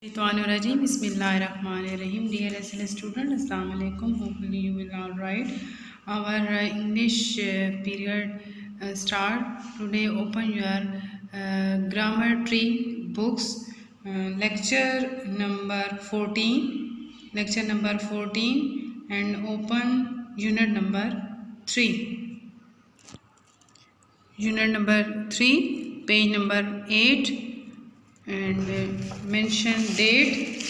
Bismillahirrahmanirrahim. Bismillahirrahmanirrahim. Dear SL student, Assalamu alaikum. Hopefully you will all right. Our English period start today. Open your grammar tree books. Lecture number 14. Lecture number 14 and open unit number 3. Unit number 3, page number 8. And mention date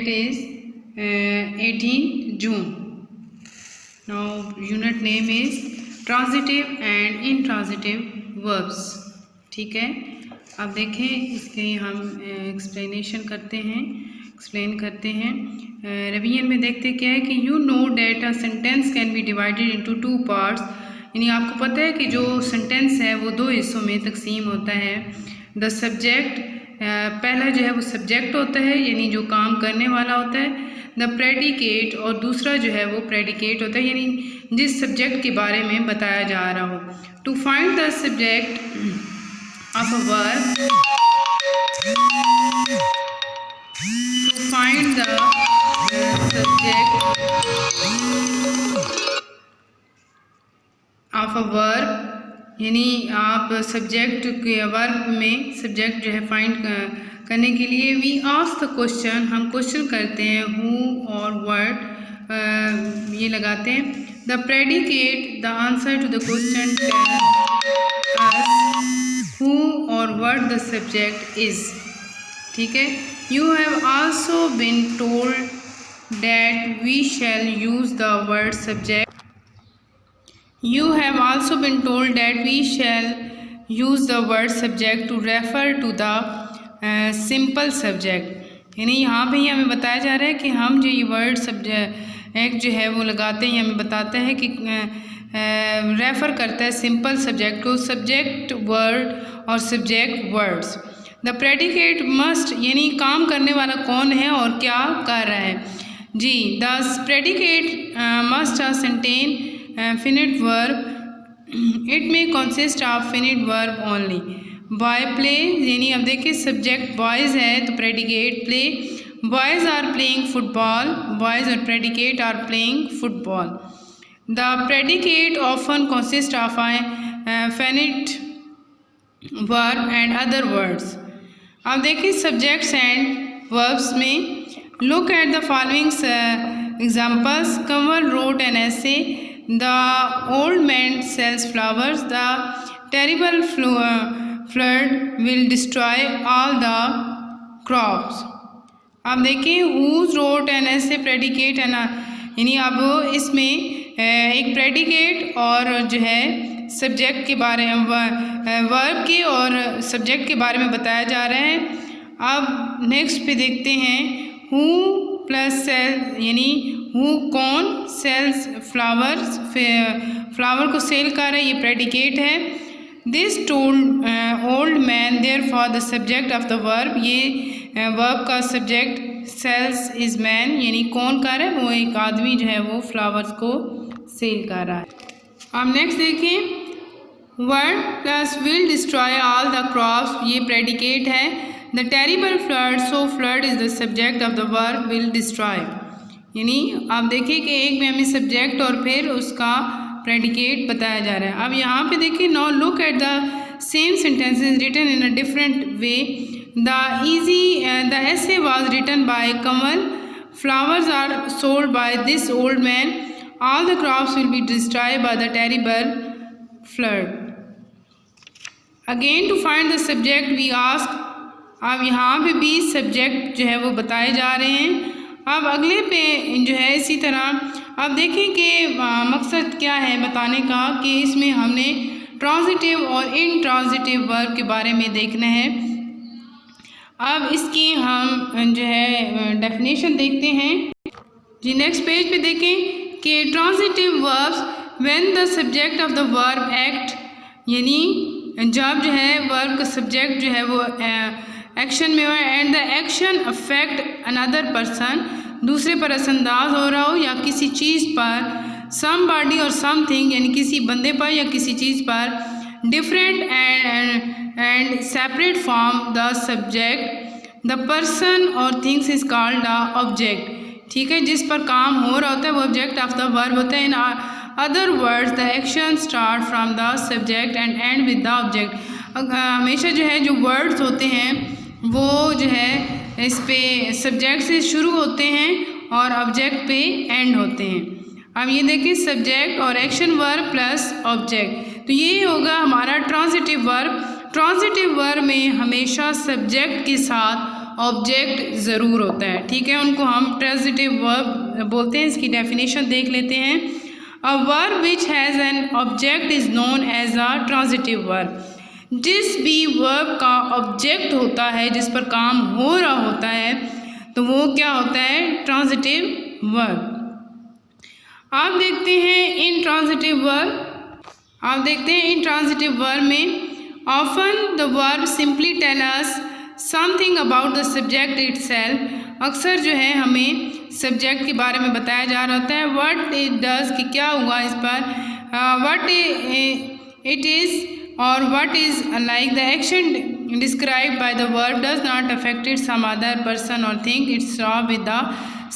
is 18 June. Now unit name is transitive and intransitive verbs. ठीक है, अब देखें इसके हम explain करते हैं. Revision में देखते क्या है कि you know that a sentence can be divided into 2 parts. यानी आपको पता है कि जो सेंटेंस है वो 2 हिस्सों में तकसीम होता है. द सब्जेक्ट, पहला जो है वो सब्जेक्ट होता है यानी जो काम करने वाला होता है. द प्रेडिकेट, और दूसरा जो है वो प्रेडिकेट होता है यानी जिस सब्जेक्ट के बारे में बताया जा रहा हो. To find the subject of a verb, to find the subject of a verb, यानी आप सब्जेक्ट के वर्ब में सब्जेक्ट जो है फाइंड करने के लिए वी आस्क द क्वेश्चन, हम क्वेश्चन करते हैं. हु और वर्ड ये लगाते हैं. The predicate, the answer to the question tell us who or what the subject is. ठीक है. You have also been told that we shall use the word subject. You have also been told that we shall use the word subject to refer to the simple subject. यानी यहाँ पे ही हमें बताया जा रहा है कि हम जो ये वर्ड सब्जेक्ट जो है वो लगाते हैं, हमें बताता है कि रेफ़र करता है सिंपल सब्जेक्ट को. सब्जेक्ट वर्ड और subject words. The predicate must, यानी काम करने वाला कौन है और क्या कर रहा है जी. The predicate must contain finite verb. It may consist of finite verb only. Boy play, यानी अब देखिए सब्जेक्ट बॉयज़ है तो predicate play. Boys are playing football, boys और predicate are playing football. The predicate often consist of finite verb and other words. अब देखिए subjects and verbs में look at the following examples. Kanwal wrote an essay. The old man sells flowers. The terrible flood will destroy all the crops. अब देखिए who wrote an essay, predicate and यानी अब इसमें एक predicate और जो है सब्जेक्ट के बारे में वर्ब के और सब्जेक्ट के बारे में बताया जा रहा है. अब नेक्स्ट पे देखते हैं who प्लस सेल, यानी हु कौन, सेल्स फ्लावर्स, फ्लावर को सेल कर रहा है, ये प्रेडिकेट है. This told old man, therefore the subject of the verb, ये वर्ब का सब्जेक्ट सेल्स इज मैन, यानी कौन कर रहा है, वो एक आदमी जो है वो फ्लावर्स को सेल कर रहा है. अब नेक्स्ट देखें word plus will destroy all the crops, ये प्रेडिकेट है. The terrible flood, so flood is the subject of the verb will destroy. यानी आप देखिए कि एक में हमें सब्जेक्ट और फिर उसका प्रेडिकेट बताया जा रहा है. अब यहाँ पे देखिए now look at the same sentences written in a different way. The essay was written by Kamal. Flowers are sold by this old man. All the crops will be destroyed by the terrible flood. Again to find the subject we ask. अब यहाँ पे भी subject जो है वो बताए जा रहे हैं. अब अगले पे जो है इसी तरह अब देखें कि मकसद क्या है बताने का कि इसमें हमने ट्रांजिटिव और इनट्रांजिटिव वर्ब के बारे में देखना है. अब इसकी हम जो है डेफिनेशन देखते हैं जी. नेक्स्ट पेज पे देखें कि transitive verbs when the subject of the verb act, यानी जब जो है वर्ब का सब्जेक्ट जो है वो एक्शन में हो and the action affect another person, दूसरे पर असरअंदाज हो रहा हो या किसी चीज़ पर, समबॉडी और समथिंग, यानी किसी बंदे पर या किसी चीज़ पर, different and and separate from the subject, the person or things is called the object. ठीक है, जिस पर काम हो रहा होता है वो object of the verb होता है. In other words, the action start from the subject and end with the object. हमेशा जो है जो words होते हैं वो जो है इस पे subject से शुरू होते हैं और object पे end होते हैं. अब ये देखिए सब्जेक्ट और एक्शन वर्ब प्लस ऑब्जेक्ट, तो ये होगा हमारा ट्रांजिटिव वर्ब. ट्रांजिटिव वर्ब में हमेशा सब्जेक्ट के साथ ऑब्जेक्ट ज़रूर होता है. ठीक है, उनको हम ट्रांजिटिव वर्ब बोलते हैं. इसकी डेफिनेशन देख लेते हैं. A verb which has an object is known as a transitive verb. जिस भी वर्ब का ऑब्जेक्ट होता है, जिस पर काम हो रहा होता है, तो वो क्या होता है? Transitive verb. आप देखते हैं इंट्रांजिटिव वर्ब. आप देखते हैं इंट्रांजिटिव वर्ब में often the verb simply tell us something about the subject itself. अक्सर जो है हमें सब्जेक्ट के बारे में बताया जा रहा होता है. व्हाट इट डज कि क्या हुआ इस पर, व्हाट इट इज़ और what is like. The action describe by the verb does not affected some other person or thing. It's stop with the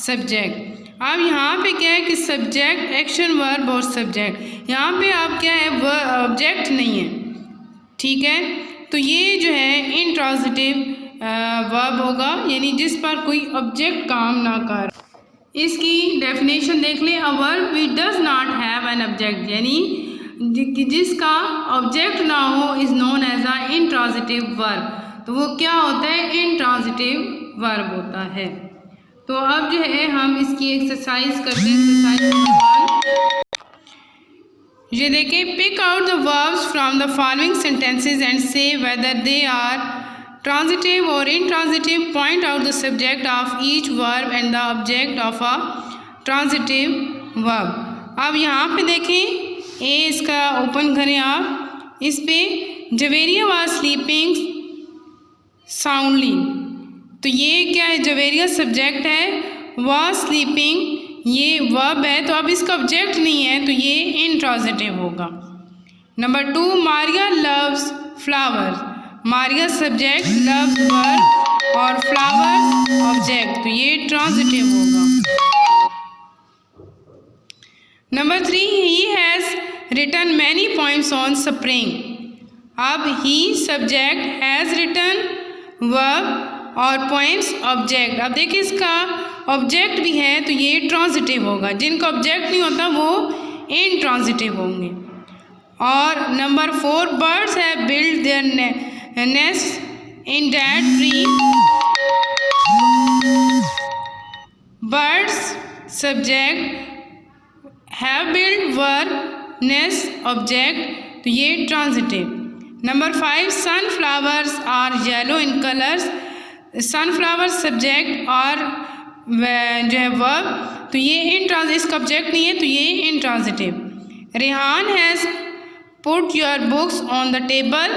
subject. अब यहाँ पे क्या है कि सब्जेक्ट, एक्शन, वर्ब और सब्जेक्ट. यहाँ पे आप क्या है ऑब्जेक्ट नहीं है. ठीक है, तो ये जो है इंट्रांजिटिव वर्ब होगा, यानी जिस पर कोई ऑब्जेक्ट काम ना कर. इसकी डेफिनेशन देख लें. A verb which does not have an object, यानी जिसका ऑब्जेक्ट ना हो is known as a intransitive verb. तो वो क्या होता है? इंट्रांजिटिव वर्ब होता है. तो अब जो है हम इसकी एक्सरसाइज करते हैं. एक्सरसाइज ये देखें. Pick out the verbs from the following sentences and say whether they are transitive or intransitive. Point out the subject of each verb and the object of a transitive verb. अब यहाँ पे देखें, ए इसका open करें आप. इस पे Javeria was sleeping soundly. तो ये क्या है? जवेरिया सब्जेक्ट है, वाज स्लीपिंग ये वर्ब है, तो अब इसका ऑब्जेक्ट नहीं है, तो ये इंट्रांजिटिव होगा. Number 2, Maria loves flowers. Maria subject, loves verb और फ्लावर्स ऑब्जेक्ट, तो ये ट्रांजिटिव होगा. Number 3, he has written many poems on spring. अब he subject, has written verb और पोएम्स ऑब्जेक्ट. अब देखिए इसका ऑब्जेक्ट भी है, तो ये ट्रांजिटिव होगा. जिनका ऑब्जेक्ट नहीं होता वो इनट्रांजिटिव होंगे. और number 4, birds have build their nest in that tree. Birds subject, have build verb, nest object, तो ये transitive. Number 5, sunflowers are yellow in colours. Sunflower subject और जो है वर्ब, तो ये इंट्रांजिटिव. इसका ऑब्जेक्ट नहीं है, तो ये intransitive. Rehan has put your books on the table.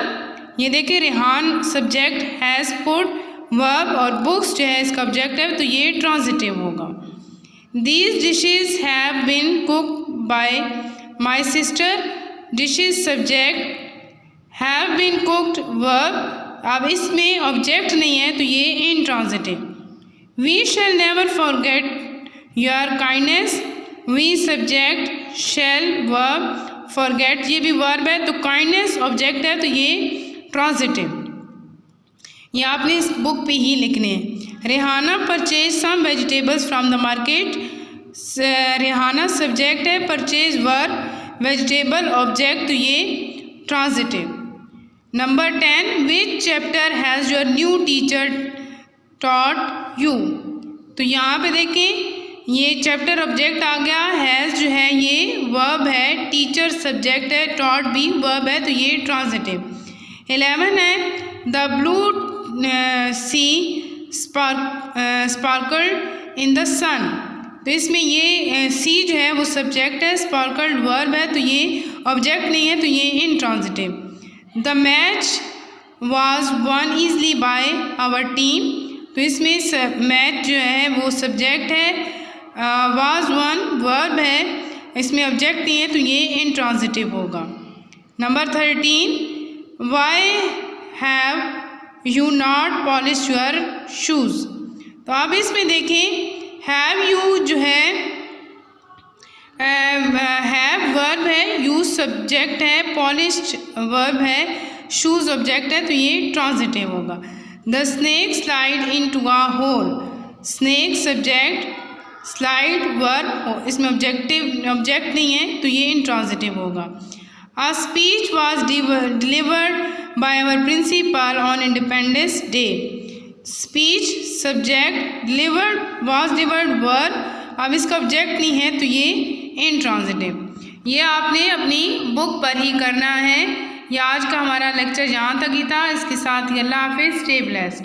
ये देखिए Rehan subject, has put verb और बुक्स जो है इसका ऑब्जेक्ट है, तो ये ट्रांजिटिव होगा. These dishes have been cooked by my sister. Dishes subject, have been cooked verb. अब इसमें ऑब्जेक्ट नहीं है, तो ये intransitive. We shall never forget your kindness. We subject, shall verb, forget ये भी वर्ब है, तो काइंडनेस ऑब्जेक्ट है, तो ये ट्रांजिटिव. ये आपने इस बुक पे ही लिखने हैं. Rehana purchase some vegetables from the market. Rehana subject है, परचेज वर्ब, वेजिटेबल ऑब्जेक्ट, तो ये transitive. Number 10, which chapter has your new teacher taught you. तो यहाँ पे देखें ये चैप्टर ऑब्जेक्ट आ गया. हैज़ जो है ये वर्ब है, टीचर सब्जेक्ट है, टॉट भी वर्ब है, तो ये ट्रांजिटिव. 11 है, the blue sea sparkled in the sun. तो इसमें ये सी जो है वो सब्जेक्ट है, स्पार्कल्ड वर्ब है, तो ये ऑब्जेक्ट नहीं है, तो ये intransitive. The match was won easily by our team. तो इसमें मैच जो है वो सब्जेक्ट है, वाज वन वर्ब है, इसमें ऑब्जेक्ट नहीं है, तो ये इंट्रांजिटिव होगा. Number 13, why have you not polish your shoes. तो अब इसमें देखें हैव यू जो है हैव वर्ब है, यूज सब्जेक्ट है, पॉलिश्ड वर्ब है, शूज ऑब्जेक्ट है, तो ये ट्रांजिटिव होगा। The snake slide in to a hole, snake subject, slide verb, इसमें ऑब्जेक्ट नहीं है तो ये इंट्रांजिटिव होगा। A speech was delivered by our principal on Independence Day, speech subject, delivered was delivered verb, अब इसका ऑब्जेक्ट नहीं है तो ये इंट्रांजिटिव। ये आपने अपनी बुक पर ही करना है। ये आज का हमारा लेक्चर यहाँ तक ही था। इसके साथ ही अल्लाह हाफिज़, स्टे ब्लेस्ड।